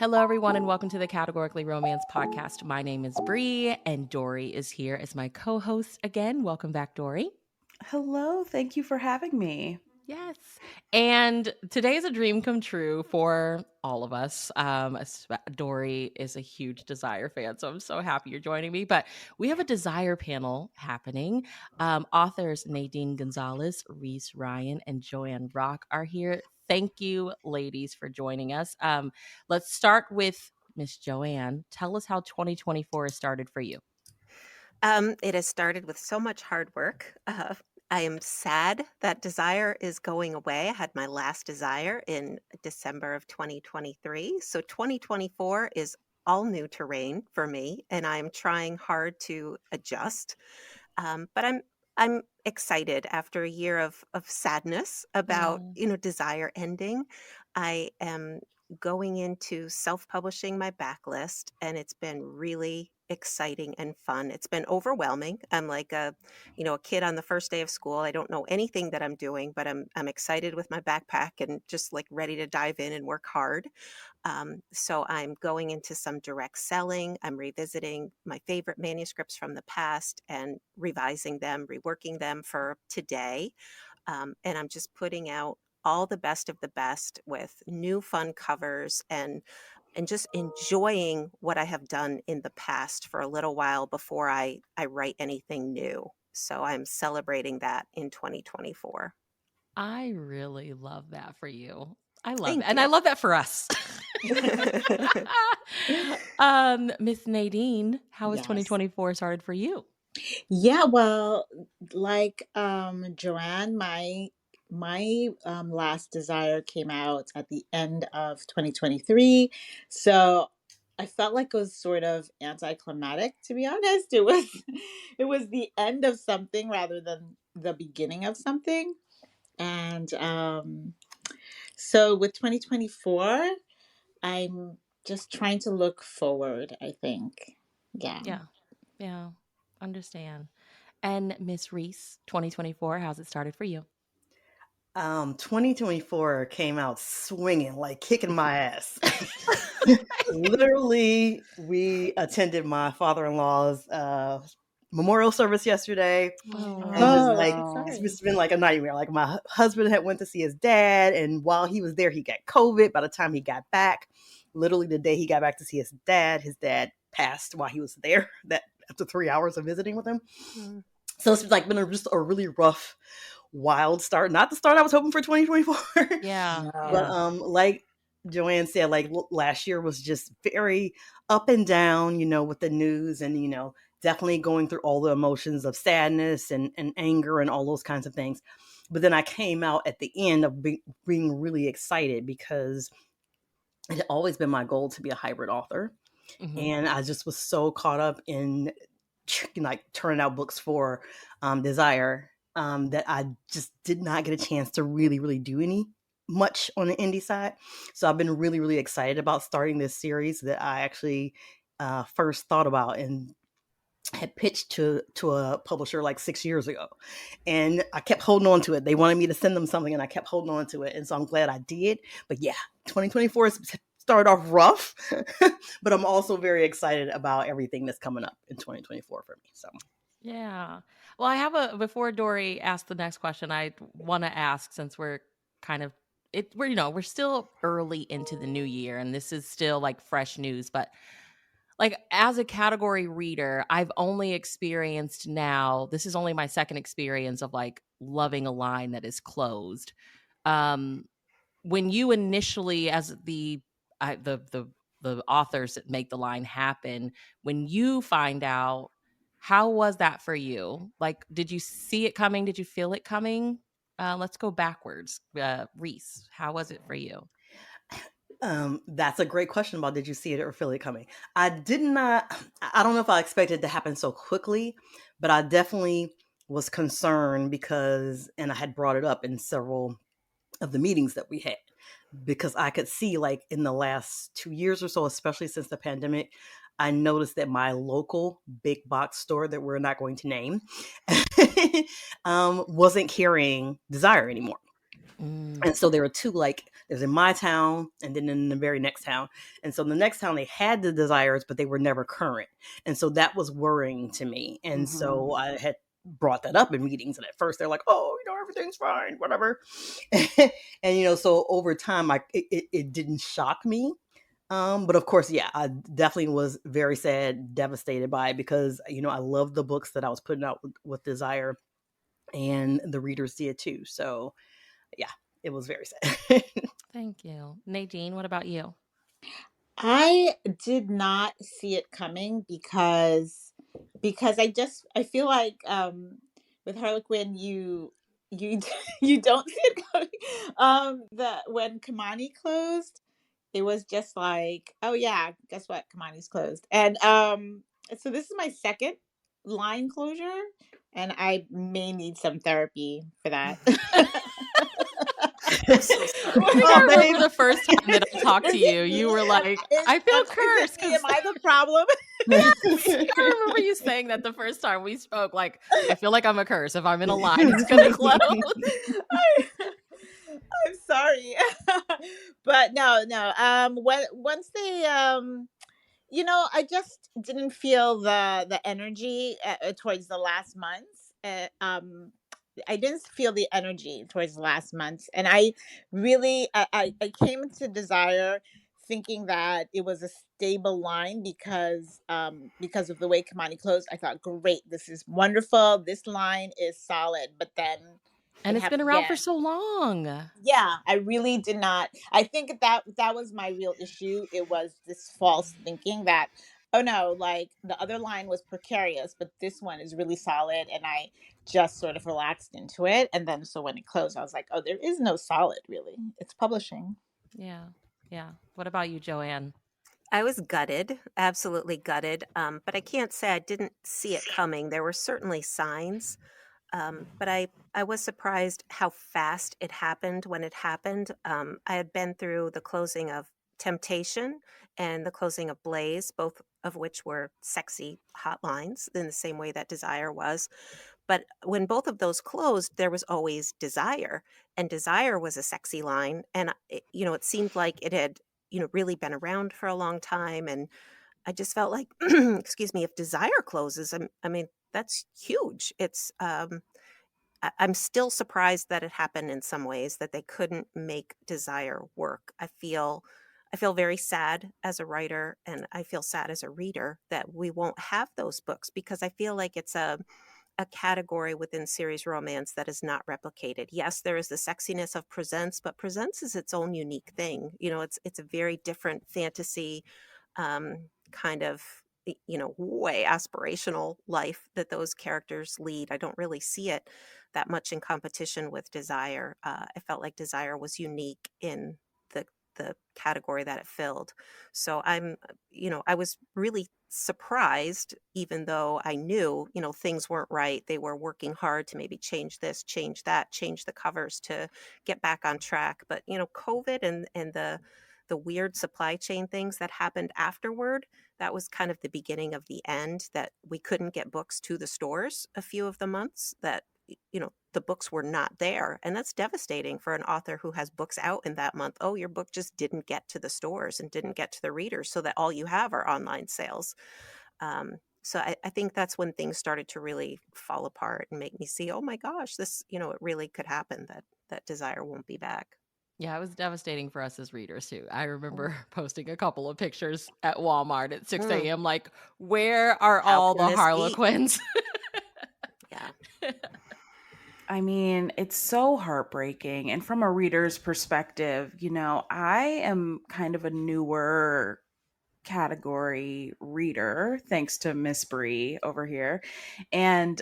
Hello, everyone, and welcome to the Categorically Romance podcast. My name is Bree, and Dory is here as my co-host again. Welcome back, Dory. Hello, thank you for having me. Yes. And today is a dream come true for all of us. Dory is a huge Desire fan, so I'm so happy you're joining me. But we have a Desire panel happening. Authors Nadine, Gonzalez, Reese, Ryan, and Joanne Rock are here. Thank you, ladies, for joining us. Let's start with Miss Joanne. Tell us how 2024 has started for you. It has started with so much hard work. I am sad that Desire is going away. I had my last Desire in December of 2023. So 2024 is all new terrain for me, and I'm trying hard to adjust. But I'm excited after a year of sadness about Desire ending. I am going into self-publishing my backlist, and it's been really exciting and fun. It's been overwhelming. I'm like a kid on the first day of school. I don't know anything that I'm doing, but I'm excited with my backpack and just like ready to dive in and work hard. So I'm going into some direct selling. I'm revisiting my favorite manuscripts from the past and revising them, reworking them for today. And I'm just putting out all the best of the best with new fun covers and just enjoying what I have done in the past for a little while before I write anything new. So I'm celebrating that in 2024. I really love that for you. I love it. Thank And I love that for us. Miss Nadine, how has Yes. 2024 started for you? Yeah, well, like Joanne, my last Desire came out at the end of 2023. So I felt like it was sort of anticlimactic, to be honest. It was the end of something rather than the beginning of something. And so with 2024, I'm just trying to look forward, I think. Yeah. Yeah, understand. And Miss Reese, 2024, how's it started for you? 2024 came out swinging, like kicking my ass. Literally, we attended my father-in-law's memorial service yesterday. Oh, It was Oh, like so it's sorry. just been like a nightmare. Like my husband had went to see his dad, and while he was there, he got COVID. By the time he got back, literally the day he got back to see his dad passed while he was there. That after 3 hours of visiting with him. Mm. So it's like been just a really rough, wild start. Not the start I was hoping for 2024. yeah, But yeah. No. like Joanne said, like last year was just very up and down, with the news and definitely going through all the emotions of sadness and anger and all those kinds of things. But then I came out at the end of being really excited because it had always been my goal to be a hybrid author. Mhm. And I just was so caught up in like turning out books for Desire that I just did not get a chance to really, really do any much on the indie side. So I've been really, really excited about starting this series that I actually first thought about and had pitched to a publisher like 6 years ago, and I kept holding on to it. They wanted me to send them something, and I kept holding on to it, and so I'm glad I did. But yeah, 2024 started off rough, but I'm also very excited about everything that's coming up in 2024 for me. So Yeah. Well, I have before Dory asks the next question, I want to ask, since we're kind of we're still early into the new year and this is still like fresh news, but like as a category reader, I've only experienced now, this is only my second experience of like loving a line that is closed. Um when you initially, as the authors that make the line happen, when you find out, how was that for you? Like, did you see it coming? Did you feel it coming? Let's go backwards. Reese, how was it for you? that's a great question about did you see it or feel it coming? I did not. I don't know if I expected it to happen so quickly, but I definitely was concerned because, and I had brought it up in several of the meetings that we had, because I could see like in the last 2 years or so, especially since the pandemic, I noticed that my local big box store that we're not going to name wasn't carrying Desire anymore. Mm. And so there were two, like, there's in my town and then in the very next town. And so in the next town, they had the desires, but they were never current. And so that was worrying to me. And Mhm. so I had brought that up in meetings. And at first they're like, oh, everything's fine, whatever. And, so over time, it didn't shock me. But of course, yeah, I definitely was very sad, devastated by it because, I love the books that I was putting out with Desire, and the readers did too. So yeah, it was very sad. Thank you. Nadine, what about you? I did not see it coming because I feel like with Harlequin you you don't see it coming. The when Kamani closed, it was just like, oh yeah, guess what? Kamani's closed. And so this is my second line closure, and I may need some therapy for that. I'm so I sorry. think Oh, I remember babe. the first time that I talked to Is you. it You me? were like, Is I feel is it cursed me? Am because I the problem? yes, I remember you saying that the first time we spoke. Like, I feel like I'm a curse. If I'm in a line, it's gonna close. I'm sorry. But no. When once they I just didn't feel the energy towards the last months. I didn't feel the energy towards the last months, and I really I came into Desire thinking that it was a stable line because of the way Kamani closed. I thought, great, this is wonderful. This line is solid, but then And it it's been happened around for again. so long. Yeah, I really did not. I think that was my real issue. It was this false thinking that, oh no, like the other line was precarious, but this one is really solid, and I just sort of relaxed into it. And then so when it closed, I was like, oh, there is no solid really. It's publishing. Yeah. Yeah. What about you, Joanne? I was gutted, absolutely gutted. But I can't say I didn't see it coming. There were certainly signs. But I was surprised how fast it happened when it happened. I had been through the closing of Temptation and the closing of Blaze, both of which were sexy hotlines in the same way that Desire was. But when both of those closed, there was always Desire, and Desire was a sexy line. And, it seemed like it had, really been around for a long time. And I just felt like, excuse me, if Desire closes, I mean, that's huge. I'm still surprised that it happened in some ways, that they couldn't make Desire work. I feel very sad as a writer, and I feel sad as a reader that we won't have those books, because I feel like it's a category within series romance that is not replicated. Yes, there is the sexiness of Presents, but Presents is its own unique thing. It's a very different fantasy, kind of, way aspirational life that those characters lead. I don't really see it that much in competition with Desire. I felt like Desire was unique in the the category that it filled. So I was really surprised, even though I knew, things weren't right. They were working hard to maybe change this, change that, change the covers to get back on track. But, COVID and the weird supply chain things that happened afterward, that was kind of the beginning of the end, that we couldn't get books to the stores a few of the months, that the books were not there, and that's devastating for an author who has books out in that month. Oh, your book just didn't get to the stores and didn't get to the readers, so that all you have are online sales. So I think that's when things started to really fall apart and make me see, oh my gosh, this, it really could happen, that Desire won't be back. Yeah, it was devastating for us as readers too. I Mm. remember posting a couple of pictures at Walmart at 6 Mm. a.m. like, where are How all can the this be? Harlequins? Yeah. I mean, it's so heartbreaking. And from a reader's perspective, I am kind of a newer category reader thanks to Miss Bree over here. And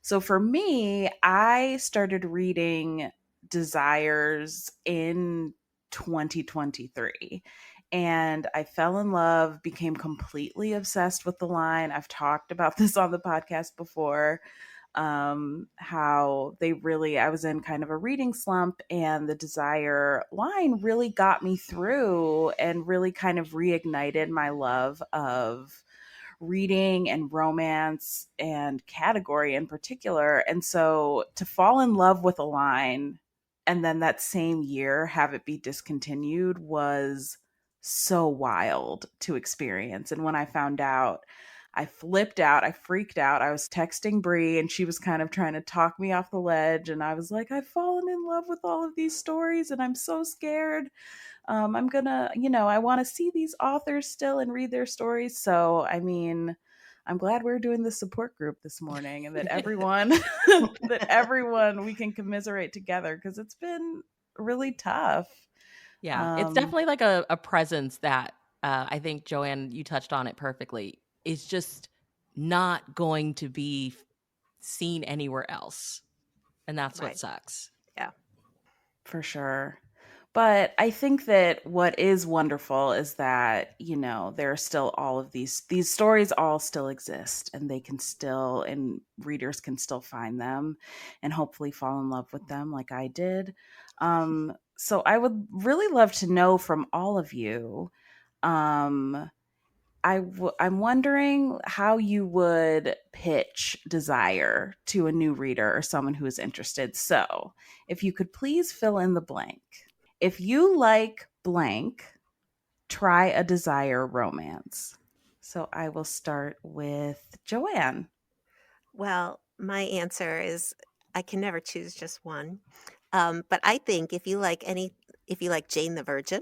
so for me, I started reading Desires in 2023. And I fell in love, became completely obsessed with the line. I've talked about this on the podcast before, how I was in kind of a reading slump, and the Desire line really got me through and really kind of reignited my love of reading and romance and category in particular. And so to fall in love with a line and then that same year have it be discontinued was so wild to experience. And when I found out, I flipped out, I freaked out. I was texting Bree and she was kind of trying to talk me off the ledge, and I was like, I've fallen in love with all of these stories and I'm so scared. I'm gonna, I want to see these authors still and read their stories. So, I mean, I'm glad we're doing this support group this morning, and that everyone, we can commiserate together, because it's been really tough. Yeah, it's Um, definitely like a presence that I think Joanne, you touched on it perfectly. Is just not going to be seen anywhere else, and that's what Right. sucks. Yeah. for sure. But I think that what is wonderful is that, there are still all of these stories all still exist, and they can still, and readers can still find them and hopefully fall in love with them like I did. So I would really love to know from all of you. Um, I'm wondering how you would pitch Desire to a new reader or someone who is interested. So if you could please fill in the blank. If you like blank, try a Desire romance. So I will start with Joanne. Well, my answer is I can never choose just one. But I think if you like Jane the Virgin,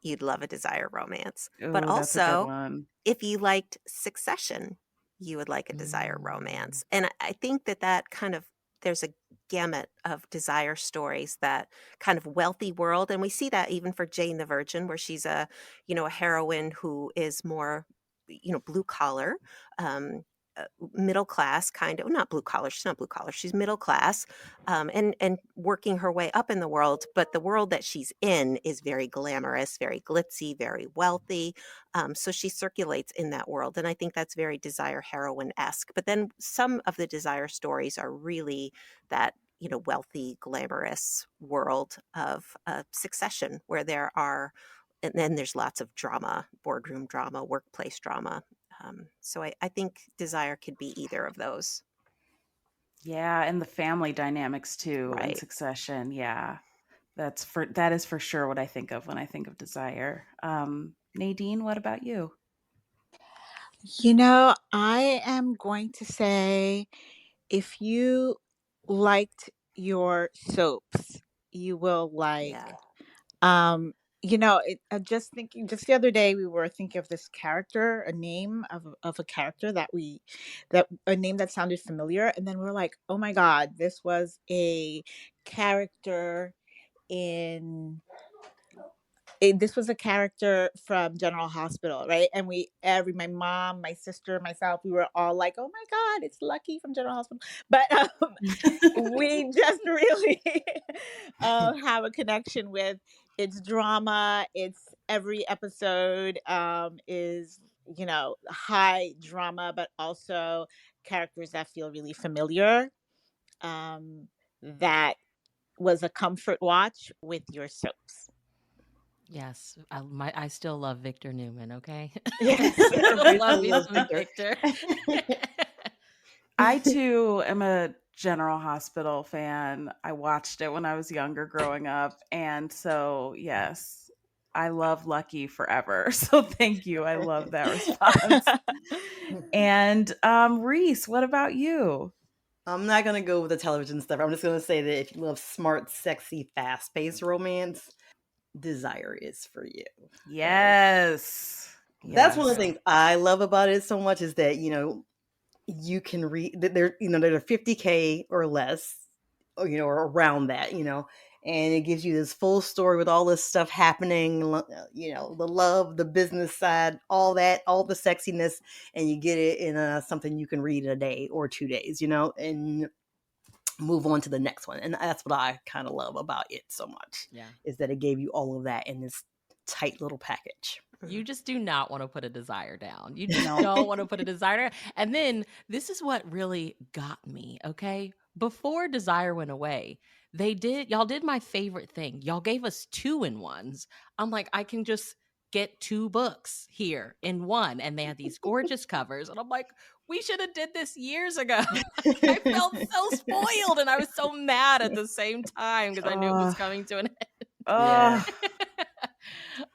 you'd love a Desire romance. But Oh, that's a good also, one. if you liked Succession, you would like a Desire Mm. romance. And I think that kind of there's a gamut of Desire stories, that kind of wealthy world, and we see that even for Jane the Virgin, where she's a heroine who is more, blue collar, um, middle class, kind of not blue collar. She's not blue collar. She's middle class, and working her way up in the world. But the world that she's in is very glamorous, very glitzy, very wealthy. So she circulates in that world, and I think that's very Desire heroine esque. But then some of the Desire stories are really that wealthy, glamorous world of Succession, where there are. And then there's lots of drama, boardroom drama, workplace drama. So I think Desire could be either of those. Yeah, and the family dynamics too in Right. Succession. Yeah. That is for sure what I think of when I think of Desire. Nadine, what about you? I am going to say, if you liked your soaps, you will like Yeah. just thinking, just the other day we were thinking of this character, a name of a character that a name that sounded familiar, and then we're like, oh my god, this was a character in this was a character from General Hospital, right? And my mom, my sister, myself, we were all like, "Oh my God, it's Lucky from General Hospital." But we just really have a connection with its drama. It's every episode is high drama, but also characters that feel really familiar. That was a comfort watch with your soaps. Yes, I still love Victor Newman. Okay, Yes, I still love everybody me loves some Victor. Victor. I too am a General Hospital fan. I watched it when I was younger growing up. And so, yes, I love Lucky forever. So, thank you. I love that response. And Reese, what about you? I'm not gonna go with the television stuff. I'm just gonna say that if you love smart, sexy, fast-paced romance, Desire is for you. Okay. Yes. That's one of Yes. the things I love about it so much, is that you can read that they're 50K or less, or around that, and it gives you this full story with all this stuff happening, the love, the business side, all that, all the sexiness, and you get it in something you can read in a day or 2 days, and move on to the next one. And that's what I kind of love about it so much, Yeah. is that it gave you all of that in this tight little package. You just do not want to put a Desire down. You just No. don't want to put a Desire down. And then this is what really got me, okay? Before Desire went away, y'all did my favorite thing. Y'all gave us 2-in-1s. I'm like, I can just get 2 books here in one, and they had these gorgeous covers, and I'm like, we should have did this years ago. I felt so spoiled, and I was so mad at the same time because I knew it was coming to an Yeah.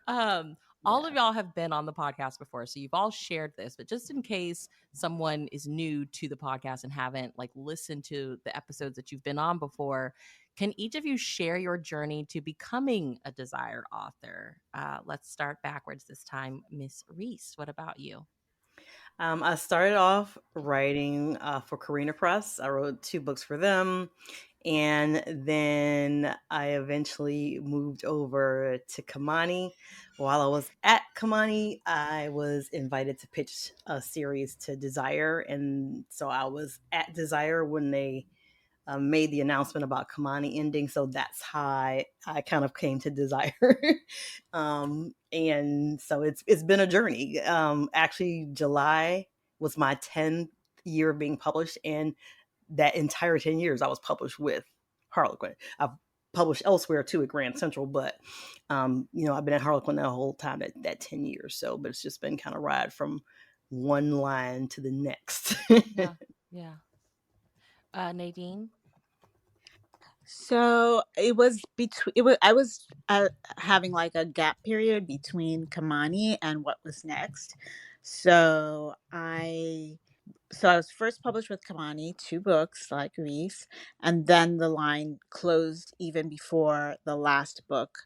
um, all of y'all have been on the podcast before, so you've all shared this, but just in case someone is new to the podcast and haven't like listened to the episodes that you've been on before, can each of you share your journey to becoming a Desire author? Let's start backwards this time. Miss Reese, what about you? I started off writing for Carina Press. I wrote 2 books for them. And then I eventually moved over to Kamani. While I was at Kamani, I was invited to pitch a series to Desire. And so I was at Desire when they made the announcement about Kamani ending. So that's how I kind of came to Desire. And so it's been a journey. Actually, July was my 10th year of being published. And that entire 10 years I was published with Harlequin. I've published elsewhere too at Grand Central, but I've been at Harlequin the whole time, that 10 years. So, but it's just been kind of ride from one line to the next. Yeah. Nadine? So it was between I was having like a gap period between Kamani and what was next. So I was first published with Kamani, 2 books like Reese, and then the line closed even before the last book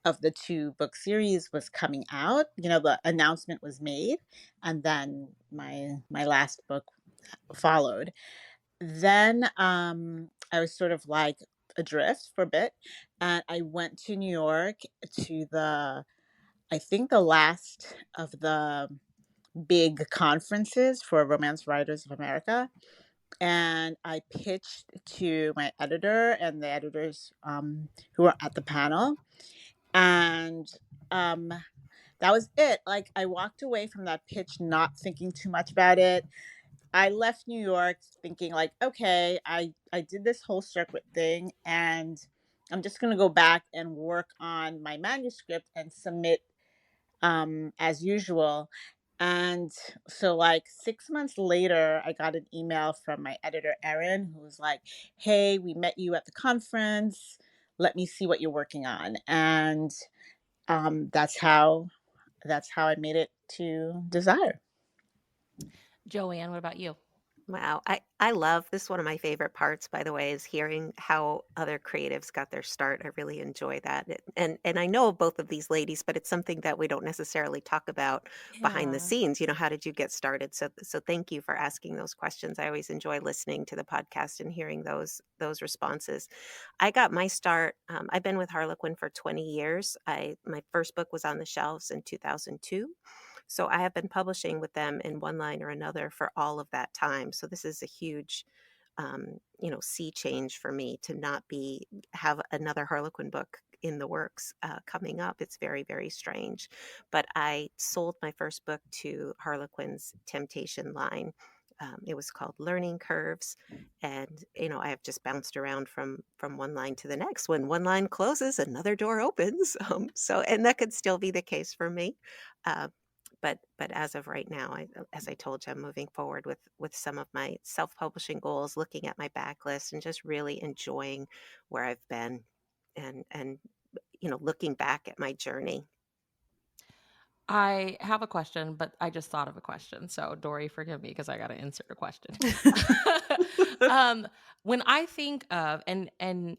of the 2-book series was coming out. The announcement was made, and then my last book followed. Then I was sort of like adrift for a bit, and I went to New York to I think the last of the big conferences for Romance Writers of America, and I pitched to my editor and the editors who were at the panel, and um, that was it. Like, I walked away from that pitch not thinking too much about it. I left New York thinking like, okay, I did this whole circuit thing, and I'm just going to go back and work on my manuscript and submit as usual. And so, like, 6 months later, I got an email from my editor, Erin, who was like, hey, we met you at the conference. Let me see what you're working on. And that's how I made it to Desire. Joanne, what about you? Wow. I love this. One of my favorite parts, by the way, is hearing how other creatives got their start. I really enjoy that. And I know of both of these ladies, but it's something that we don't necessarily talk about behind the Yeah. scenes. How did you get started? So thank you for asking those questions. I always enjoy listening to the podcast and hearing those responses. I got my start. I've been with Harlequin for 20 years. My first book was on the shelves in 2002. So I have been publishing with them in one line or another for all of that time. So this is a huge, sea change for me to not have another Harlequin book in the works coming up. It's very, very strange. But I sold my first book to Harlequin's Temptation line. It was called Learning Curves, and I have just bounced around from one line to the next. When one line closes, another door opens. And that could still be the case for me. But as of right now, as I told you, I'm moving forward with some of my self-publishing goals, looking at my backlist, and just really enjoying where I've been, and looking back at my journey. I have a question, but I just thought of a question. So, Dory, forgive me because I got to insert a question. When I think of and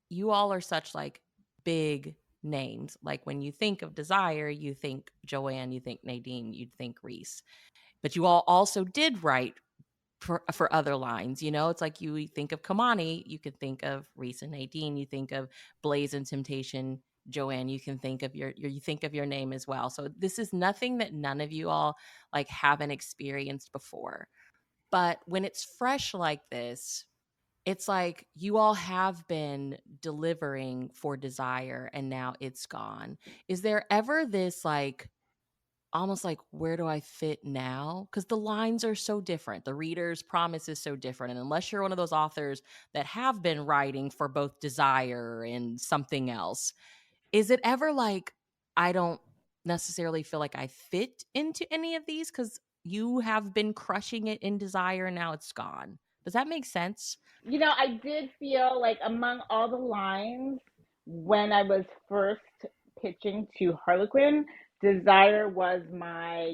you all are such like big names. Like when you think of Desire, you think Joanne, you think Nadine, you think Reese. But you all also did write for other lines. It's like you think of Kamani, you could think of Reese and Nadine, you think of Blaze and Temptation, Joanne, you can think of you think of your name as well. So this is nothing that none of you all like haven't experienced before. But when it's fresh like this, it's like you all have been delivering for Desire and now it's gone. Is there ever this like almost like, where do I fit now? Because the lines are so different. The reader's promise is so different. And unless you're one of those authors that have been writing for both Desire and something else, is it ever like, I don't necessarily feel like I fit into any of these because you have been crushing it in Desire and now it's gone. Does that make sense? I did feel like among all the lines when I was first pitching to Harlequin, Desire was my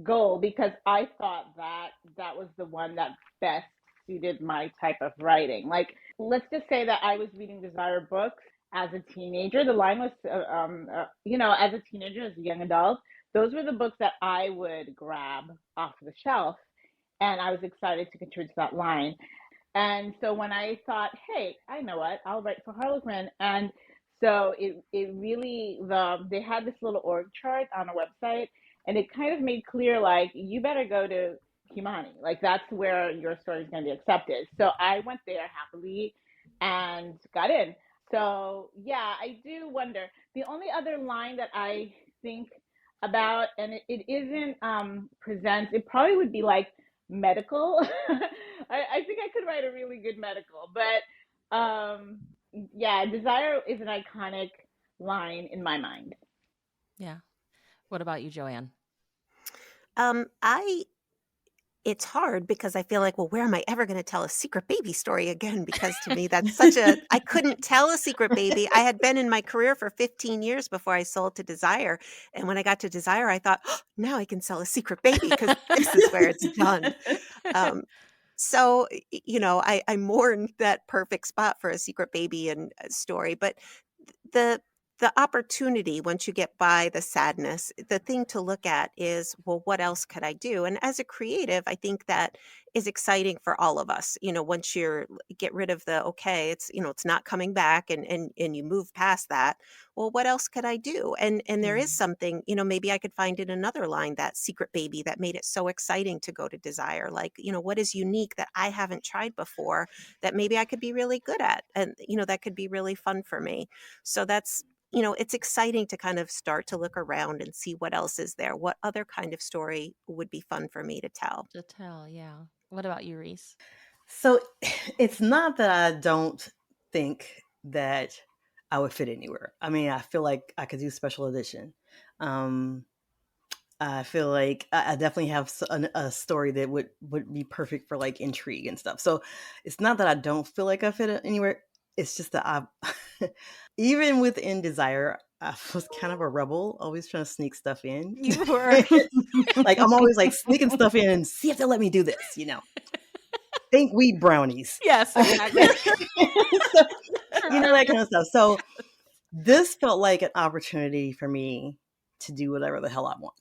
goal because I thought that that was the one that best suited my type of writing. Like, let's just say that I was reading Desire books as a teenager. The line was, as a teenager, as a young adult, those were the books that I would grab off the shelf. And I was excited to contribute to that line. And so when I thought, hey, I know what, I'll write for Harlequin. And so it really, they had this little org chart on a website, and it kind of made clear, like, you better go to Kimani. Like, that's where your story is going to be accepted. So I went there happily and got in. So yeah, I do wonder. The only other line that I think about, and it isn't presents, it probably would be like medical. I think I could write a really good medical, but yeah, Desire is an iconic line in my mind. Yeah. What about you, Joanne? I It's hard because I feel like, well, where am I ever going to tell a secret baby story again? Because to me, that's I couldn't tell a secret baby. I had been in my career for 15 years before I sold to Desire. And when I got to Desire, I thought, oh, now I can sell a secret baby because this is where it's done. Um, so, I mourn that perfect spot for a secret baby and story. But the the opportunity, once you get by the sadness, the thing to look at is, well, what else could I do? And as a creative, I think that is exciting for all of us. Once you're get rid of the, okay, it's not coming back, and you move past that. Well, what else could I do? And there is something, maybe I could find in another line, that secret baby that made it so exciting to go to Desire. Like, what is unique that I haven't tried before that maybe I could be really good at, and that could be really fun for me. So it's exciting to kind of start to look around and see what else is there. What other kind of story would be fun for me to tell? To tell, yeah. What about you, Reese? So it's not that I don't think that I would fit anywhere. I mean, I feel like I could do special edition. Um, I feel like I definitely have a story that would be perfect for like intrigue and stuff. So it's not that I don't feel like I fit anywhere. It's just that I, even within Desire, I was kind of a rebel, always trying to sneak stuff in. You were. Like I'm always like sneaking stuff in and see if they'll let me do this. Think wheat brownies. Yes, exactly. So, that kind of stuff. So this felt like an opportunity for me to do whatever the hell I want.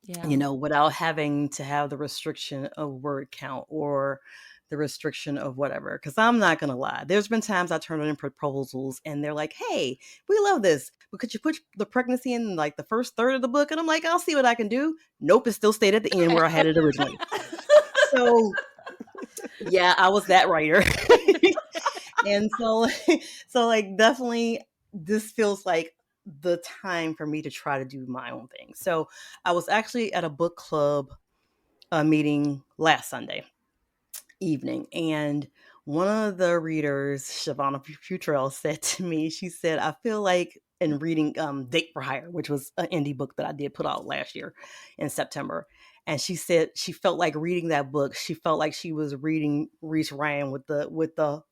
Yeah. Without having to have the restriction of word count or the restriction of whatever. Because I'm not going to lie. There's been times I turned in proposals and they're like, hey, we love this, but could you put the pregnancy in like the first third of the book? And I'm like, I'll see what I can do. Nope, it still stayed at the end where I had it originally. So yeah, I was that writer. And so like definitely this feels like the time for me to try to do my own thing. So I was actually at a book club meeting last Sunday evening, and one of the readers, Shavana Futrell, said to me, she said, I feel like in reading Date for Hire, which was an indie book that I did put out last year in September. And she said she felt like reading that book. She felt like she was reading Reese Ryan with the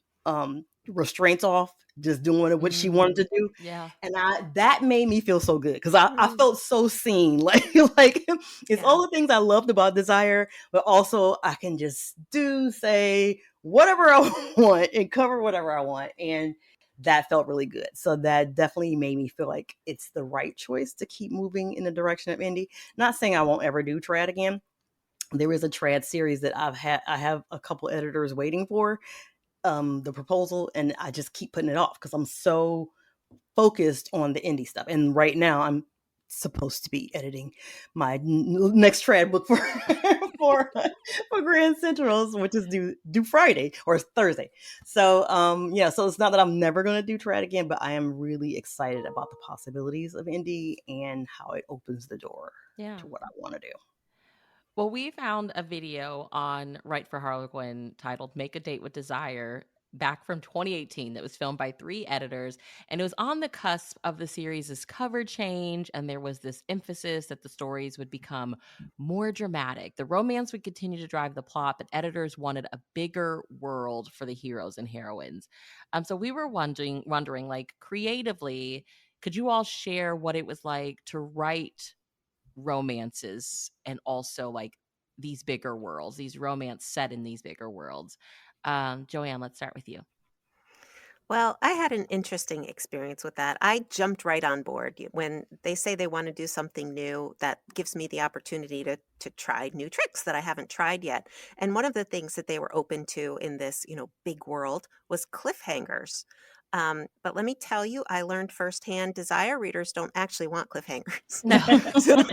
restraints off, just doing what she wanted to do. Yeah. And that made me feel so good because I felt so seen. Like it's all the things I loved about Desire, but also I can just say whatever I want and cover whatever I want. And that felt really good. So that definitely made me feel like it's the right choice to keep moving in the direction of indie. Not saying I won't ever do trad again. There is a trad series that I have a couple editors waiting for the proposal, and I just keep putting it off because I'm so focused on the indie stuff. And right now I'm supposed to be editing my next trad book for for Grand Centrals, which is due Friday or Thursday. So so it's not that I'm never going to do trad again, but I am really excited about the possibilities of indie and how it opens the door to what I want to do. Well, we found a video on Right for Harlequin titled Make a Date with Desire back from 2018 that was filmed by 3 editors, and it was on the cusp of the series' cover change, and there was this emphasis that the stories would become more dramatic. The romance would continue to drive the plot, but editors wanted a bigger world for the heroes and heroines. So we were wondering, like, creatively, could you all share what it was like to write romances and also like these bigger worlds, these romance set in these bigger worlds? Joanne, let's start with you. Well, I had an interesting experience with that. I jumped right on board. When they say they want to do something new, that gives me the opportunity to try new tricks that I haven't tried yet. And one of the things that they were open to in this, big world was cliffhangers. But let me tell you, I learned firsthand, desire readers don't actually want cliffhangers. No. So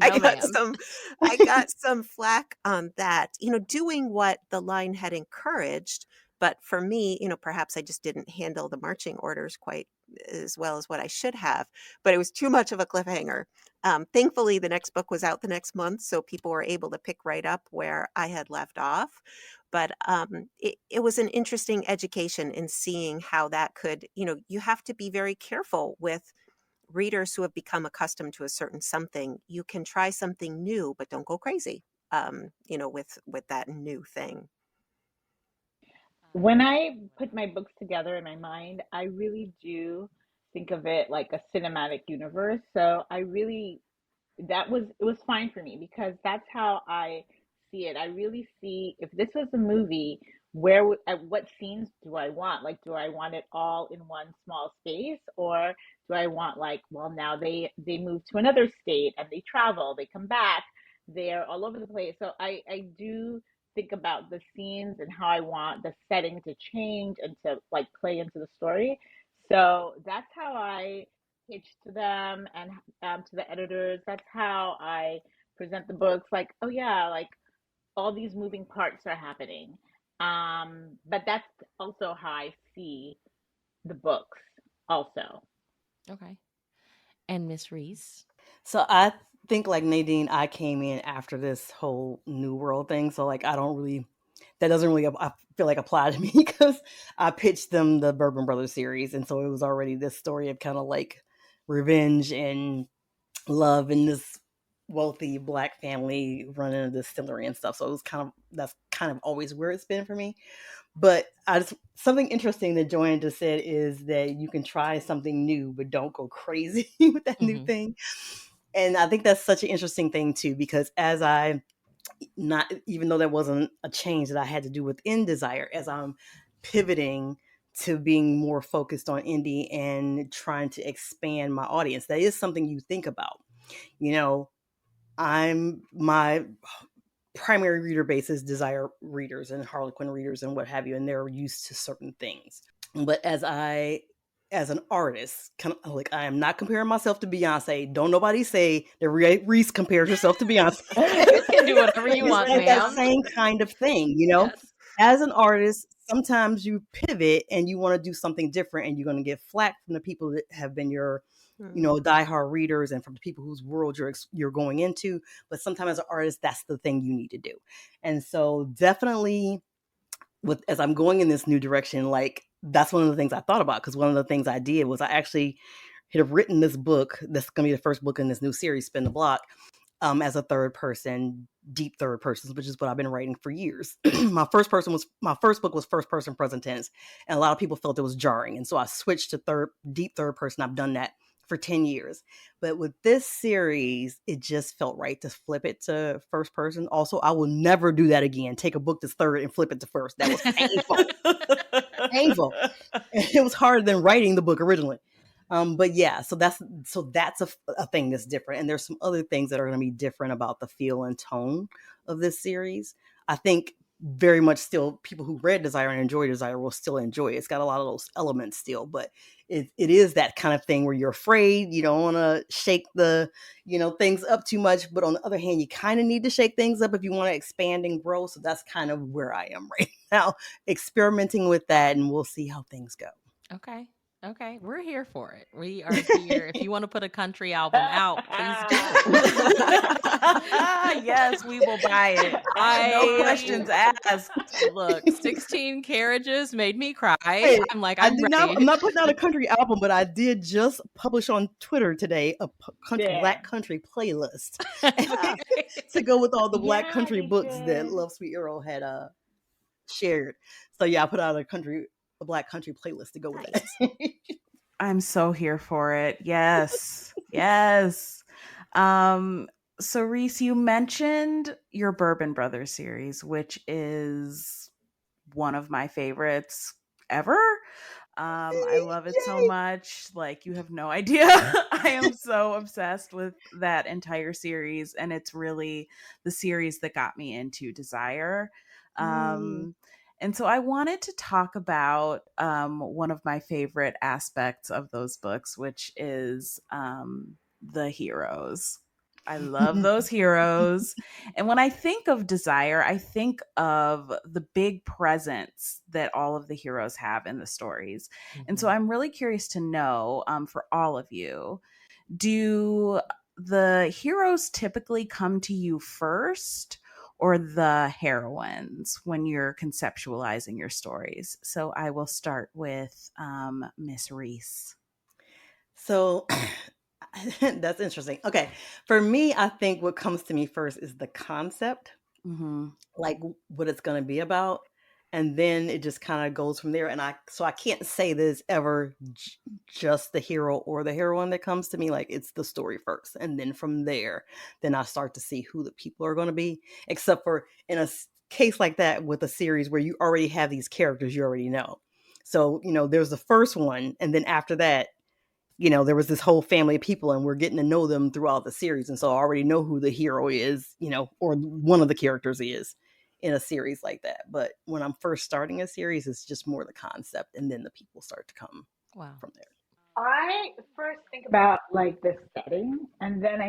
I No, got ma'am. some I got some flack on that, doing what the line had encouraged. But for me, perhaps I just didn't handle the marching orders quite as well as what I should have. But it was too much of a cliffhanger. Thankfully, the next book was out the next month, so people were able to pick right up where I had left off. But it was an interesting education in seeing how that could, you have to be very careful with readers who have become accustomed to a certain something. You can try something new, but don't go crazy, with that new thing. When I put my books together in my mind, I really do think of it like a cinematic universe. So I really it was fine for me because that's how I see it. I really see if this was a movie, at what scenes do I want? Like, do I want it all in one small space, or do I want, like, well, now they move to another state and they travel, they come back, they're all over the place. So I do think about the scenes and how I want the setting to change and to like play into the story. So that's how I pitch to them and to the editors. That's how I present the books. Like, oh yeah, like all these moving parts are happening. But that's also how I see the books. Also, Okay. And Miss Reese? So I think like Nadine, I came in after this whole New World thing. So like that doesn't really, I feel like, apply to me because I pitched them the Bourbon Brothers series. And so it was already this story of kind of like revenge and love in this wealthy Black family running a distillery and stuff. So it was that's kind of always where it's been for me. But something interesting that Joanne just said is that you can try something new, but don't go crazy with that new Mhm. thing. And I think that's such an interesting thing too, because even though that wasn't a change that I had to do within Desire, as I'm pivoting to being more focused on indie and trying to expand my audience, that is something you think about. My primary reader base is Desire readers and Harlequin readers and what have you, and they're used to certain things. But as an artist, kind of like, I am not comparing myself to Beyonce. Don't nobody say that Reese compares herself to Beyonce. You can do whatever you It's want, like that ma'am. same kind of thing, Yes. As an artist, sometimes you pivot and you want to do something different, and you're going to get flack from the people that have been your diehard readers and from the people whose world you're going into. But sometimes as an artist, that's the thing you need to do. And so definitely as I'm going in this new direction, like that's one of the things I thought about, because one of the things I did was I actually had written this book that's going to be the first book in this new series, Spin the Block, as a deep third person, which is what I've been writing for years. My first book was first person present tense, and a lot of people felt it was jarring, and so I switched to deep third person. I've done that for 10 years. But with this series, it just felt right to flip it to first person. Also, I will never do that again. Take a book that's third and flip it to first. That was painful. Painful. It was harder than writing the book originally. But yeah, so that's a thing that's different. And there's some other things that are going to be different about the feel and tone of this series. I think very much still people who read Desire and enjoy Desire will still enjoy it. It's got a lot of those elements still, but it is that kind of thing where you're afraid, you don't want to shake the, things up too much. But on the other hand, you kind of need to shake things up if you want to expand and grow. So that's kind of where I am right now, experimenting with that, and we'll see how things go. Okay. Okay, we're here for it. We are here. If you want to put a country album out, please do. Yes, we will buy it. No questions asked. Look, 16 Carriages made me cry. Hey, I'm like, I I'm did not. I'm ready. not putting out a country album, but I did just publish on Twitter today a Yeah. Black country playlist Ah, to go with all the Black Yeah, country you books that should. Love Sweet Earl had shared. So yeah, I put out a Black country playlist to go with nice. that. I'm so here for it. Yes. Yes. Um so Reese, you mentioned your Bourbon Brothers series, which is one of my favorites ever. I love it so Yay! much. Like, you have no idea. I am so obsessed with that entire series, and it's really the series that got me into Desire. Mm. And so I wanted to talk about one of my favorite aspects of those books, which is the heroes. I love those heroes. And when I think of Desire, I think of the big presence that all of the heroes have in the stories. And so Mhm. I'm really curious to know, for all of you, do the heroes typically come to you first, or the heroines when you're conceptualizing your stories? So I will start with Miss Reese. So that's interesting. Okay, for me, I think what comes to me first is the concept, Mm-hmm. like what it's going to be about, and then it just kind of goes from there. And I can't say there's ever just the hero or the heroine that comes to me. Like, it's the story first, and then from there, then I start to see who the people are going to be. Except for in a case like that with a series where you already have these characters you already know. So there's the first one, and then after that, there was this whole family of people and we're getting to know them throughout the series. And so I already know who the hero is, or one of the characters is in a series like that. But when I'm first starting a series, it's just more the concept, and then the people start to come Wow. from there. I first think about like the setting, and then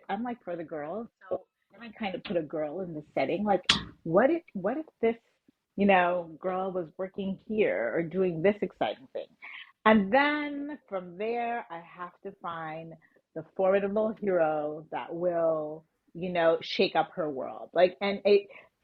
I'm like for the girls, so then I kind of put a girl in the setting. Like, what if this, girl was working here or doing this exciting thing? And then from there, I have to find the formidable hero that will, shake up her world. Like, and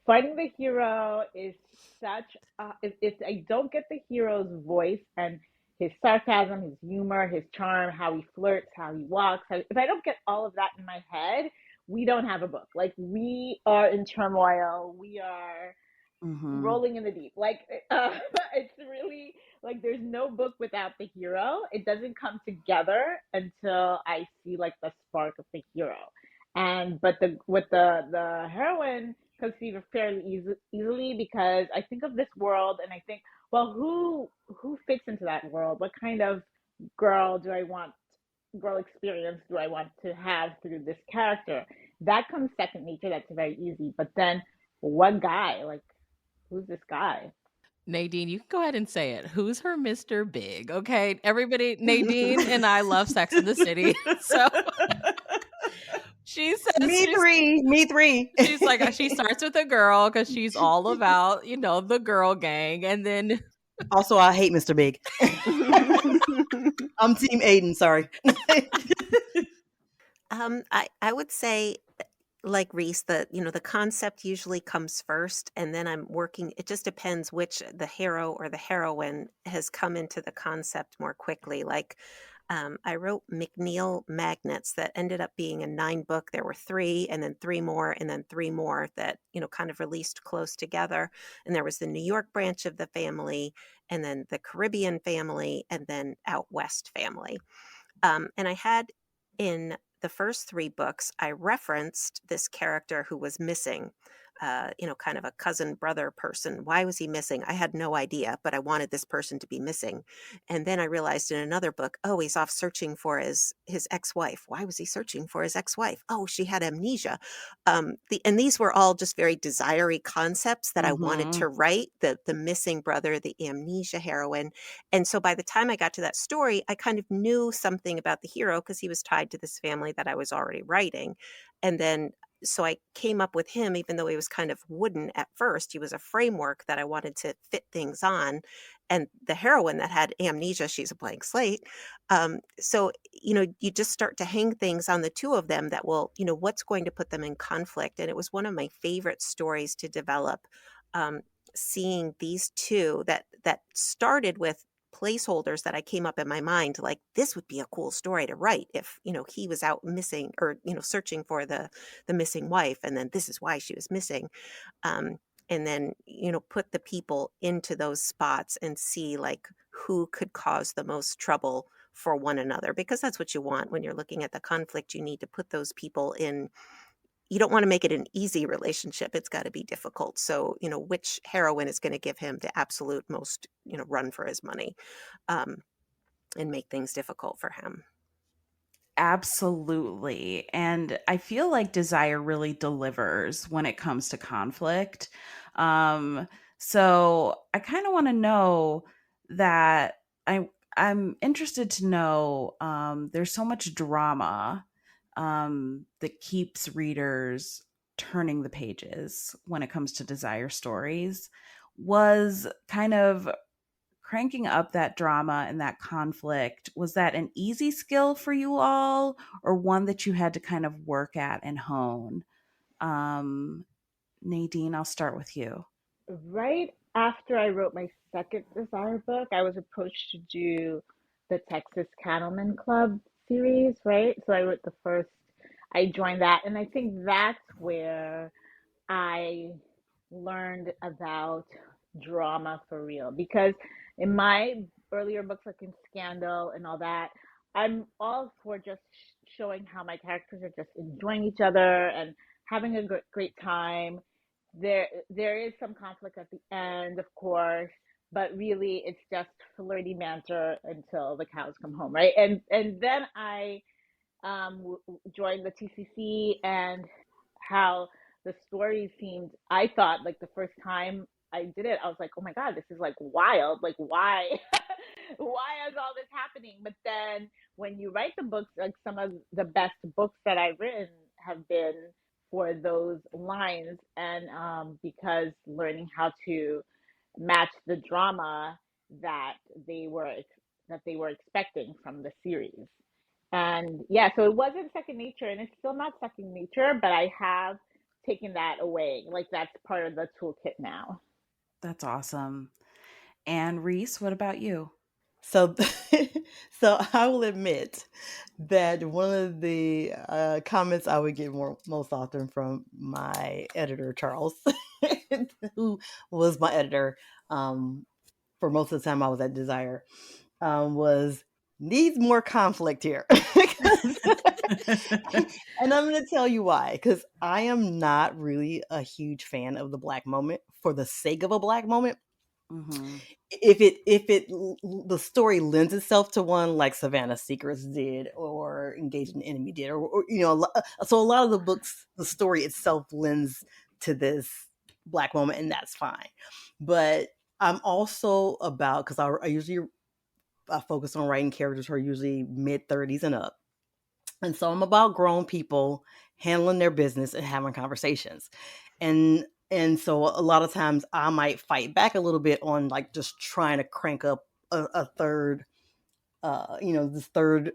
finding the hero is such if I don't get the hero's voice and his sarcasm, his humor, his charm, how he flirts, how he walks. If I don't get all of that in my head, we don't have a book. Like, we are in turmoil. We are Mm-hmm. rolling in the deep. Like, it's really like there's no book without the hero. It doesn't come together until I see like the spark of the hero. And but the with the heroine conceive it fairly easily because I think of this world and I think, well, who fits into that world? What kind of girl do I want? Girl experience do I want to have through this character? That comes second nature. That's very easy. But then, one guy, like, who's this guy? Nadine, you can go ahead and say it. Who's her Mr. Big? Okay, everybody, Nadine and I love Sex in the City. So she says Me three. she's like, she starts with a girl because she's all about, the girl gang. And then Also, I hate Mr. Big. I'm Team Aiden. Sorry. I would say, like Reese, the concept usually comes first, and then I'm working. It just depends which the hero or the heroine has come into the concept more quickly. Like, I wrote McNeil Magnets that ended up being a 9-book. There were 3, and then 3 more, and then 3 more that kind of released close together. And there was the New York branch of the family, and then the Caribbean family, and then out west family. And I had in the first 3 books, I referenced this character who was missing, kind of a cousin brother person. Why was he missing? I had no idea, but I wanted this person to be missing. And then I realized in another book, oh, he's off searching for his ex-wife. Why was he searching for his ex-wife? Oh, she had amnesia. And these were all just very desire-y concepts that I wanted Mm-hmm. to write, the missing brother, the amnesia heroine. And so by the time I got to that story, I kind of knew something about the hero because he was tied to this family that I was already writing. And then, so I came up with him, even though he was kind of wooden at first. He was a framework that I wanted to fit things on. And the heroine that had amnesia, she's a blank slate. So, you just start to hang things on the two of them that will, what's going to put them in conflict. And it was one of my favorite stories to develop, seeing these two that started with placeholders that I came up in my mind, like this would be a cool story to write if, he was out missing or, searching for the missing wife. And then this is why she was missing. Um, and then, put the people into those spots and see like who could cause the most trouble for one another, because that's what you want when you're looking at the conflict. You need to put those people in. You don't want to make it an easy relationship. It's got to be difficult. So, which heroine is going to give him the absolute most, run for his money, and make things difficult for him. Absolutely. And I feel like Desire really delivers when it comes to conflict. So I kind of want to know that I'm interested to know, there's so much drama that keeps readers turning the pages when it comes to Desire stories. Was kind of cranking up that drama and that conflict, was that an easy skill for you all, or one that you had to kind of work at and hone? Nadine, I'll start with you. Right after I wrote my second Desire book, I was approached to do the Texas Cattleman Club series, right? So I wrote the first, I joined that, and I think that's where I learned about drama for real. Because in my earlier books, like in Scandal and all that, I'm all for just showing how my characters are just enjoying each other and having a great time. There is some conflict at the end, of course, but really it's just flirty banter until the cows come home, right? And then I joined the TCC, and how the story seemed, I thought, like the first time I did it, I was like, oh my God, this is like wild. Like, why? Why is all this happening? But then when you write the books, like some of the best books that I've written have been for those lines. And because learning how to match the drama that they were that they were expecting from the series. And yeah, so it wasn't second nature, and it's still not second nature, but I have taken that away. Like that's part of the toolkit now. That's awesome. And Reese, what about you? So, so I will admit that one of the comments I would get most often from my editor Charles, who was my editor for most of the time I was at Desire, was needs more conflict here. And I'm going to tell you why, because I am not really a huge fan of the Black moment for the sake of a Black moment. Mm-hmm. If the story lends itself to one like Savannah Secrets did, or Engaged an Enemy did, or so a lot of the books, the story itself lends to this Black moment, and that's fine. But I'm also about, because I focus on writing characters who are usually mid-30s and up. And so I'm about grown people handling their business and having conversations. And so a lot of times I might fight back a little bit on like just trying to crank up a third, this third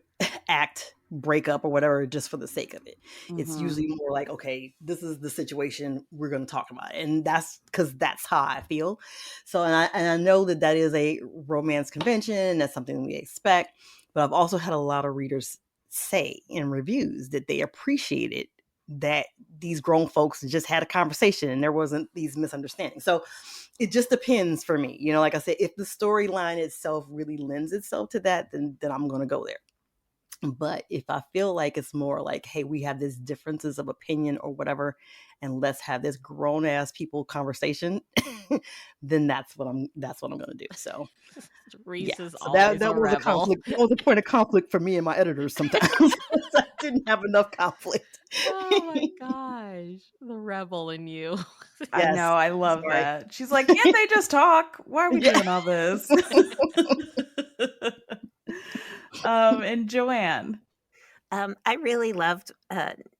act breakup or whatever, just for the sake of it. Mm-hmm. It's usually more like, okay, this is the situation, we're going to talk about it. And that's because that's how I feel. So, and I know that is a romance convention. That's something we expect. But I've also had a lot of readers say in reviews that they appreciated that these grown folks just had a conversation and there wasn't these misunderstandings. So it just depends for me. Like I said, if the storyline itself really lends itself to that, then I'm going to go there. But if I feel like it's more like, hey, we have these differences of opinion or whatever, and let's have this grown ass people conversation, then that's what I'm going to do. So Reese is so always that a was rebel. a conflict. That was a point of conflict for me and my editors sometimes. I didn't have enough conflict. Oh my gosh, the rebel in you. I Yes, know, I love sorry. that. She's like, can't they just talk? Why are we Yeah. doing all this? And Joanne. I really loved,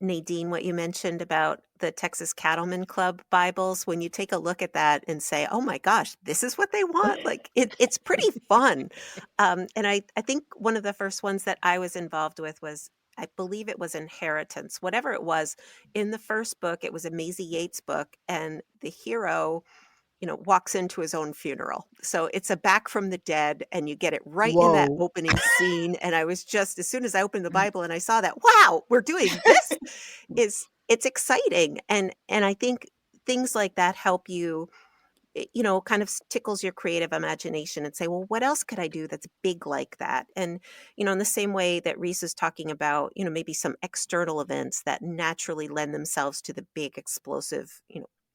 Nadine, what you mentioned about the Texas Cattlemen Club Bibles. When you take a look at that and say, "Oh my gosh, this is what they want," like, it's pretty fun. And I think one of the first ones that I was involved with was, I believe it was Inheritance. Whatever it was, in the first book, it was a Maisie Yates book, and the hero, walks into his own funeral. So it's a back from the dead, and you get it right in that Whoa. opening scene. And I was just, as soon as I opened the Bible and I saw that, wow, we're doing this, it's exciting. And I think things like that help you, kind of tickles your creative imagination and say, well, what else could I do that's big like that? And, in the same way that Reese is talking about, maybe some external events that naturally lend themselves to the big explosive,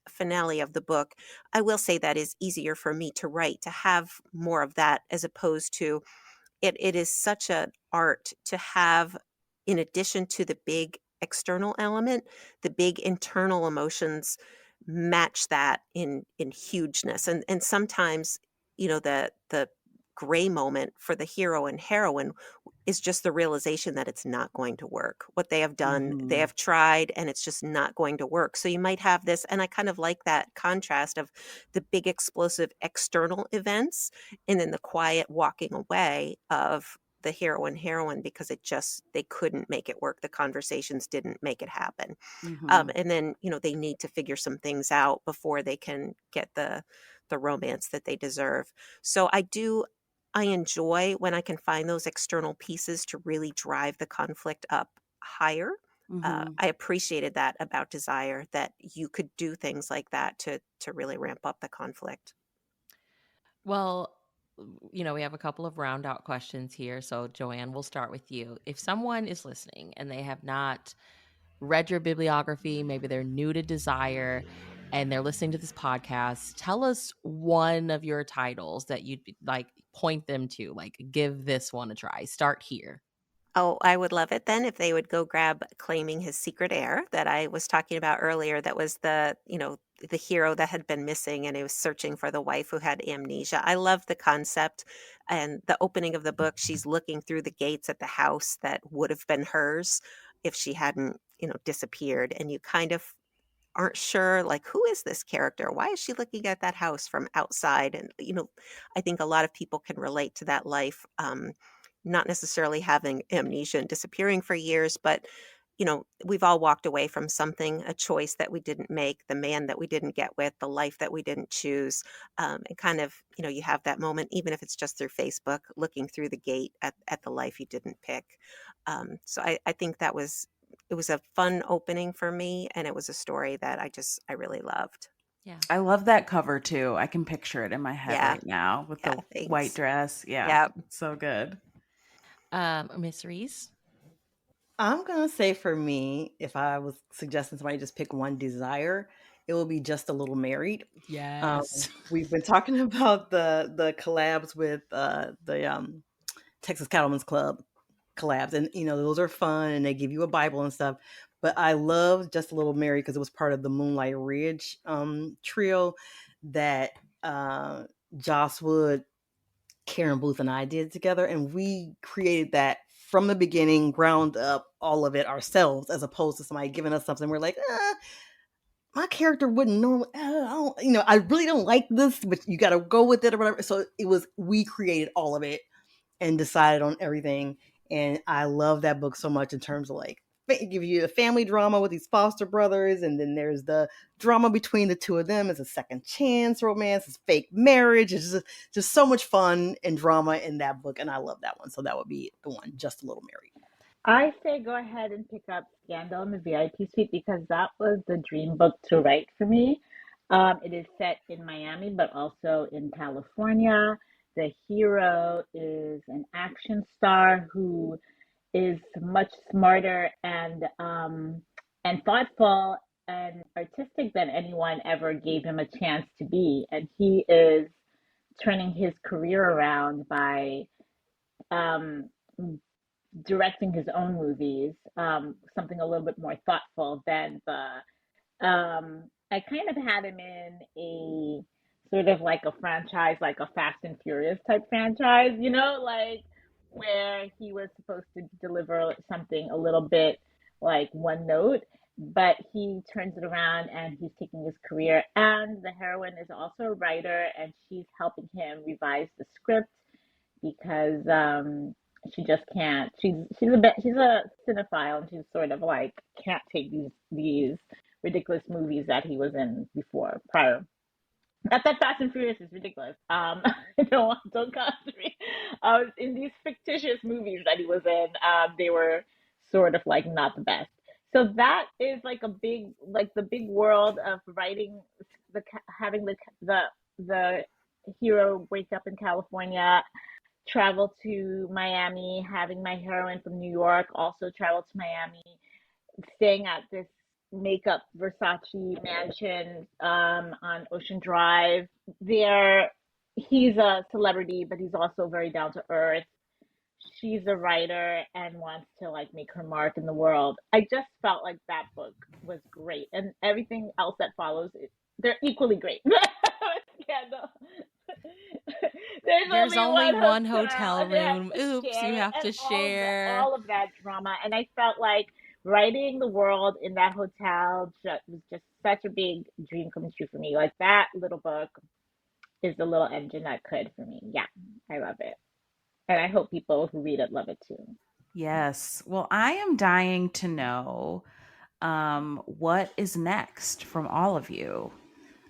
finale of the book. I will say that is easier for me to write, to have more of that, as opposed to, it is such an art to have, in addition to the big external element, the big internal emotions match that in hugeness. And sometimes, the gray moment for the hero and heroine is just the realization that it's not going to work. What they have done, they Mhm. have tried, and it's just not going to work. So you might have this, and I kind of like that contrast of the big explosive external events and then the quiet walking away of the hero and heroine, because they couldn't make it work. The conversations didn't make it happen. Mhm. And then, they need to figure some things out before they can get the romance that they deserve. So I enjoy when I can find those external pieces to really drive the conflict up higher. Mhm. I appreciated that about Desire, that you could do things like that to really ramp up the conflict. Well, we have a couple of round out questions here. So, Joanne, we'll start with you. If someone is listening and they have not read your bibliography, maybe they're new to Desire and they're listening to this podcast, tell us one of your titles that you'd like point them to, like give this one a try. Start here. Oh, I would love it then if they would go grab Claiming His Secret Heir that I was talking about earlier. That was the hero that had been missing, and he was searching for the wife who had amnesia. I love the concept, and the opening of the book, she's looking through the gates at the house that would have been hers if she hadn't, disappeared. And you kind of aren't sure, like, who is this character? Why is she looking at that house from outside? And I think a lot of people can relate to that life, not necessarily having amnesia and disappearing for years, but we've all walked away from something, a choice that we didn't make, the man that we didn't get with, the life that we didn't choose. And kind of, you have that moment, even if it's just through Facebook, looking through the gate at the life you didn't pick. So I think it was a fun opening for me, and it was a story that I really loved. Yeah. I love that cover too. I can picture it in my head Yeah. right now with Yeah. the white Thanks. dress. Yeah, Yeah. it's so good. Miss Reese. I'm gonna say for me, if I was suggesting somebody just pick one desire, it will be Just a Little Married. Um, Yes. we've been talking about the collabs with the Texas Cattlemen's Club collabs, and those are fun, and they give you a Bible and stuff. But I love Just a Little Married because it was part of the Moonlight Ridge trio that uh, Joss Wood, Karen Booth, and I did together, and we created that from the beginning, ground up, all of it ourselves, as opposed to somebody giving us something. We're like, my character wouldn't normally, I really don't like this, but you got to go with it or whatever. So we created all of it and decided on everything. And I love that book so much in terms of like, give you a family drama with these foster brothers, and then there's the drama between the two of them. It's a second chance romance, it's fake marriage. It's just so much fun and drama in that book, and I love that one. So that would be the one, Just a Little Married. I say go ahead and pick up Scandal in the VIP Suite because that was the dream book to write for me. It is set in Miami, but also in California. The hero is an action star who is much smarter and thoughtful and artistic than anyone ever gave him a chance to be. And he is turning his career around by um, directing his own movies, something a little bit more thoughtful than the. I kind of had him in a sort of like a franchise, like a Fast and Furious type franchise, like where he was supposed to deliver something a little bit like one note, but he turns it around and he's taking his career. And the heroine is also a writer, and she's helping him revise the script because she just can't. She's a cinephile, and she's sort of like can't take these ridiculous movies that he was in before prior. Not that Fast and Furious is ridiculous. Don't come to me. In these fictitious movies that he was in, they were sort of like not the best. So that is like the big world of writing, having the hero wake up in California, travel to Miami, having my heroine from New York also travel to Miami, staying at this makeup Versace mansion on Ocean Drive. There, he's a celebrity, but he's also very down to earth. She's a writer and wants to like make her mark in the world. I just felt like that book was great, and everything else that follows, they're equally great. Scandal. There's There's only only one one hotel, hotel and they have room. to Oops, share you it, have and to share. all of that drama. And I felt like writing the world in that hotel was just such a big dream come true for me. Like that little book is the little engine that could for me. Yeah, I love it, and I hope people who read it love it too. Yes. Well, I am dying to know what is next from all of you.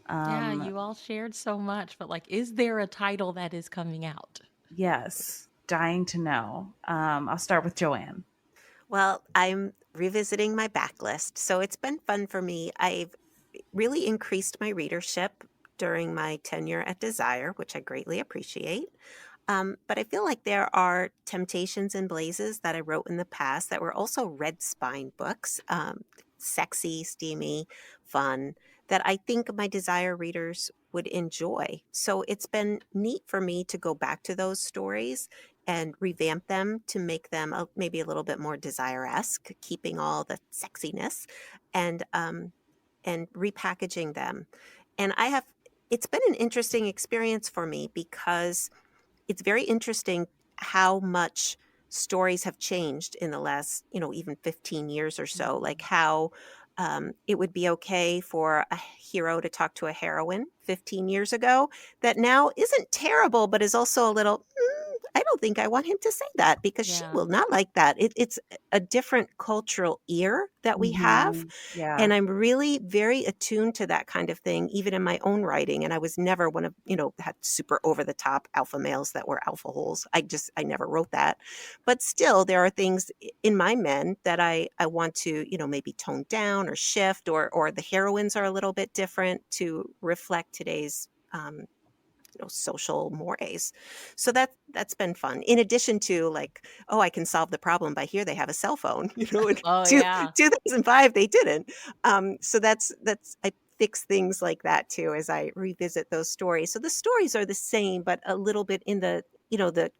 Yeah, Um, you all shared so much, but like, is there a title that is coming out? yes, dying to know. I'll start with Joanne. Well, I'm revisiting my backlist, so it's been fun for me. I've really increased my readership during my tenure at Desire, which I greatly appreciate. But I feel like there are temptations and blazes that I wrote in the past that were also red spine books, sexy, steamy, fun, that I think my Desire readers would enjoy. So it's been neat for me to go back to those stories and revamp them to make them maybe a little bit more Desire-esque, keeping all the sexiness and repackaging them. And it's been an interesting experience for me because it's very interesting how much stories have changed in the last, even 15 years or so. Like how it would be okay for a hero to talk to a heroine 15 years ago that now isn't terrible, but is also a little, I don't think I want him to say that because she Yeah. will not like that. It's a different cultural ear that we have. Mhm. Yeah. And I'm really very attuned to that kind of thing, even in my own writing. And I was never one of, had super over the top alpha males that were alpha holes. I never wrote that. But still, there are things in my men that I want to, maybe tone down or shift, or the heroines are a little bit different to reflect today's social mores. So that's been fun. In addition to like, oh, I can solve the problem by here. They have a cell phone. In Oh, yeah. 2005 they didn't. So that's I fix things like that too as I revisit those stories. So the stories are the same, but a little bit in the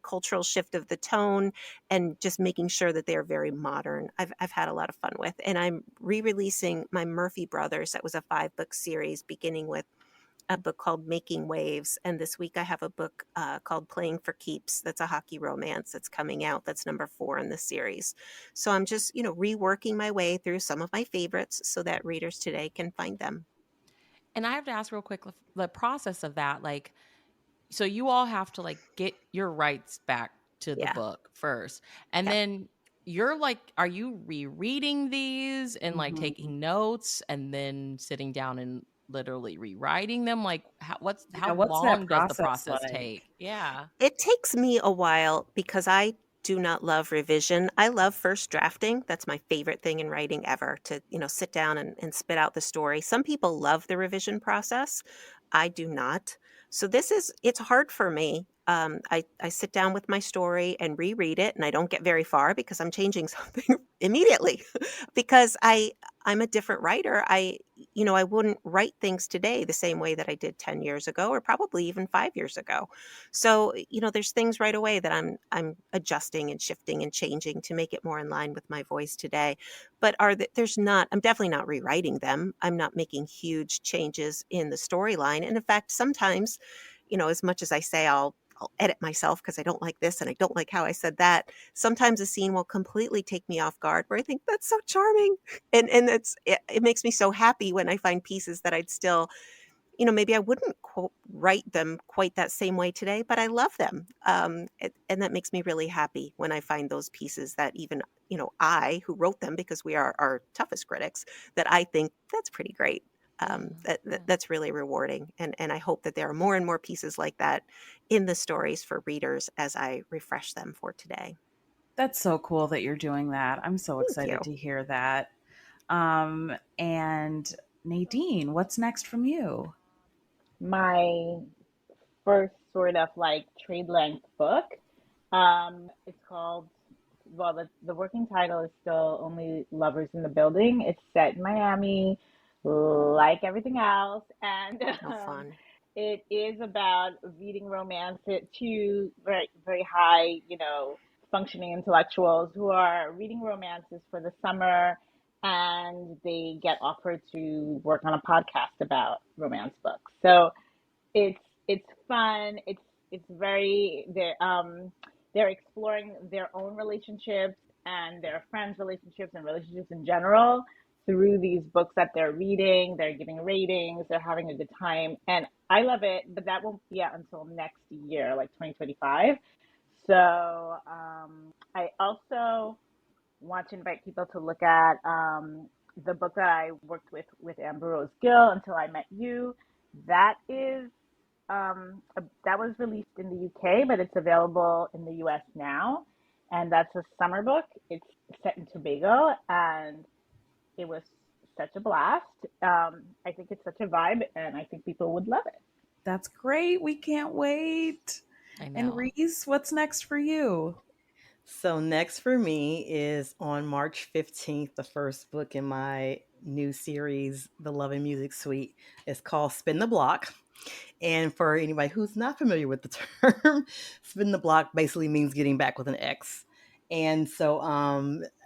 cultural shift of the tone and just making sure that they are very modern. I've had a lot of fun with, and I'm re-releasing my Murphy Brothers. That was a 5-book series beginning with a book called Making Waves. And this week I have a book called Playing for Keeps. That's a hockey romance that's coming out. That's number 4 in the series. So I'm just, reworking my way through some of my favorites so that readers today can find them. And I have to ask real quick the process of that. Like, so you all have to like get your rights back to the Yeah. book first. And Yep. then you're like, are you rereading these and like Mhm. taking notes and then sitting down and literally rewriting them? Like, Yeah, how what's that long does the process process like? take? Yeah. It takes me a while because I do not love revision. I love first drafting. That's my favorite thing in writing ever, to, sit down and spit out the story. Some people love the revision process. I do not. So it's hard for me. I sit down with my story and reread it, and I don't get very far because I'm changing something immediately because I'm a different writer. I wouldn't write things today the same way that I did 10 years ago, or probably even 5 years ago. So, there's things right away that I'm adjusting and shifting and changing to make it more in line with my voice today. But I'm definitely not rewriting them. I'm not making huge changes in the storyline. And in fact, sometimes, as much as I say I'll I'll edit myself because I don't like this and I don't like how I said that. Sometimes a scene will completely take me off guard where I think that's so charming. And it makes me so happy when I find pieces that I'd still, maybe I wouldn't write them quite that same way today, but I love them. And that makes me really happy when I find those pieces that even, I, who wrote them because we are our toughest critics, that I think that's pretty great. That's really rewarding. And I hope that there are more and more pieces like that in the stories for readers as I refresh them for today. That's so cool that you're doing that. I'm so Thank excited you. to hear that. And Nadine, what's next from you? My first sort of like trade length book. It's called, well, the working title is still Only Lovers in the Building. It's set in Miami, like everything else. And Oh, fun. it is about reading romance to very, very high, functioning intellectuals who are reading romances for the summer, and they get offered to work on a podcast about romance books. So it's it's fun. It's very they're exploring their own relationships and their friends' relationships and relationships in general through these books that they're reading. They're giving ratings. They're having a good time, and I love it. But that won't be out until next year, like 2025. So I also want to invite people to look at the book that I worked with Amber Rose Gill, Until I Met You. That is that was released in the UK, but it's available in the US now. And that's a summer book. It's set in Tobago, and it was such a blast. I think it's such a vibe, and I think people would love it. That's great. We can't wait. I And know. Reese, what's next for you? So next for me is on March 15th, the first book in my new series, The Love and Music Suite. It's called Spin the Block. And for anybody who's not familiar with the term, spin the block basically means getting back with an ex. And so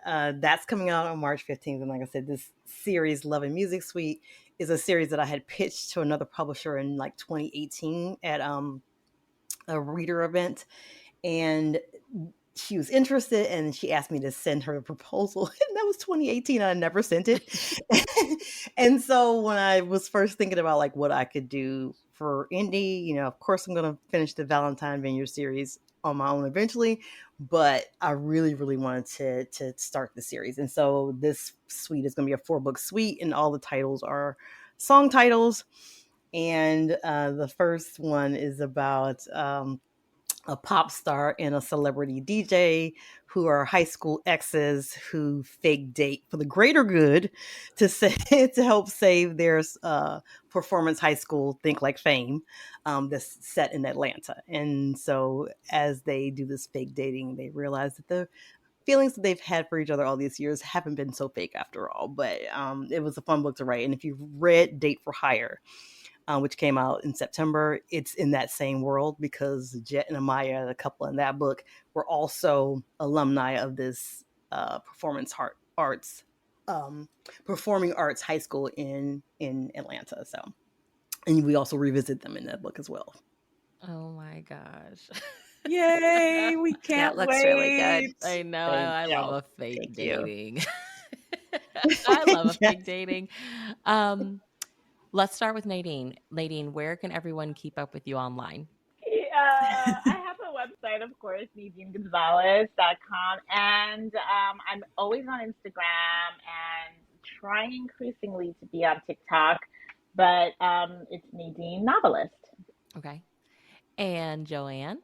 that's coming out on March 15th. And like I said, this series, Love and Music Suite, is a series that I had pitched to another publisher in like 2018 at a reader event. And she was interested and she asked me to send her a proposal. And that was 2018. I never sent it. And so when I was first thinking about like what I could do for indie, of course I'm going to finish the Valentine Vineyard series on my own eventually, but I really, really wanted to start the series. And so this suite is going to be a 4-book suite, and all the titles are song titles. And the first one is about a pop star and a celebrity DJ who are high school exes who fake date for the greater good to to help save their performance high school Think Like Fame that's set in Atlanta. And so as they do this fake dating, they realize that the feelings that they've had for each other all these years haven't been so fake after all. But it was a fun book to write. And if you've read Date for Hire, which came out in September, it's in that same world because Jet and Amaya, the couple in that book, were also alumni of this arts performing arts high school in Atlanta. So, and we also revisit them in that book as well. Oh my gosh. Yay, we Yeah, can't it looks really good. wait. I know. Thank I love you. a fake Thank you. dating. I love a Yes. fake dating. Um, let's start with Nadine. Nadine, where can everyone keep up with you online? I have a website, of course, NadineGonzalez.com, and I'm always on Instagram and trying increasingly to be on TikTok, but it's Nadine Novelist. Okay. And Joanne?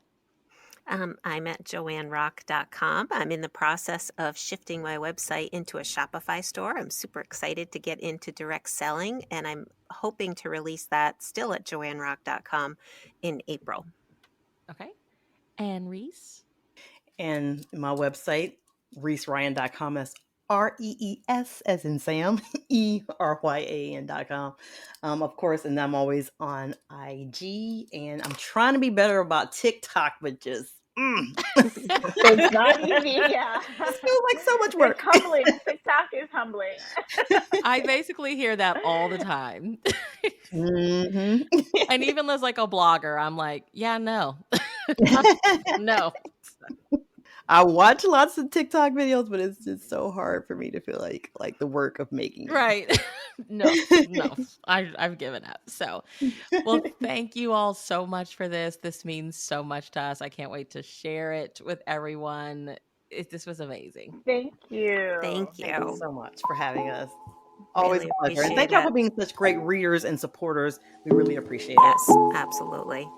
I'm at joannerock.com. I'm in the process of shifting my website into a Shopify store. I'm super excited to get into direct selling, and I'm hoping to release that still at joannerock.com in April. Okay. And Reese? And my website, reeseryan.com, is REES as in Sam, ERYAN.com. Of course, and I'm always on IG, and I'm trying to be better about TikTok, but just It's not easy, yeah. This feels like so much It's work. humbling. TikTok is humbling. I basically hear that all the time. Mhm. And even as like a blogger, I'm like, yeah, no. No. I watch lots of TikTok videos, but it's just so hard for me to feel like the work of making them. Right. No. I've given up. So, well, thank you all so much for this. This means so much to us. I can't wait to share it with everyone. This was amazing. Thank you. Thank Thank you you. so much for having us. Always Really a pleasure. And appreciate thank y'all it. for being such great readers and supporters. We really appreciate it. Yes, absolutely.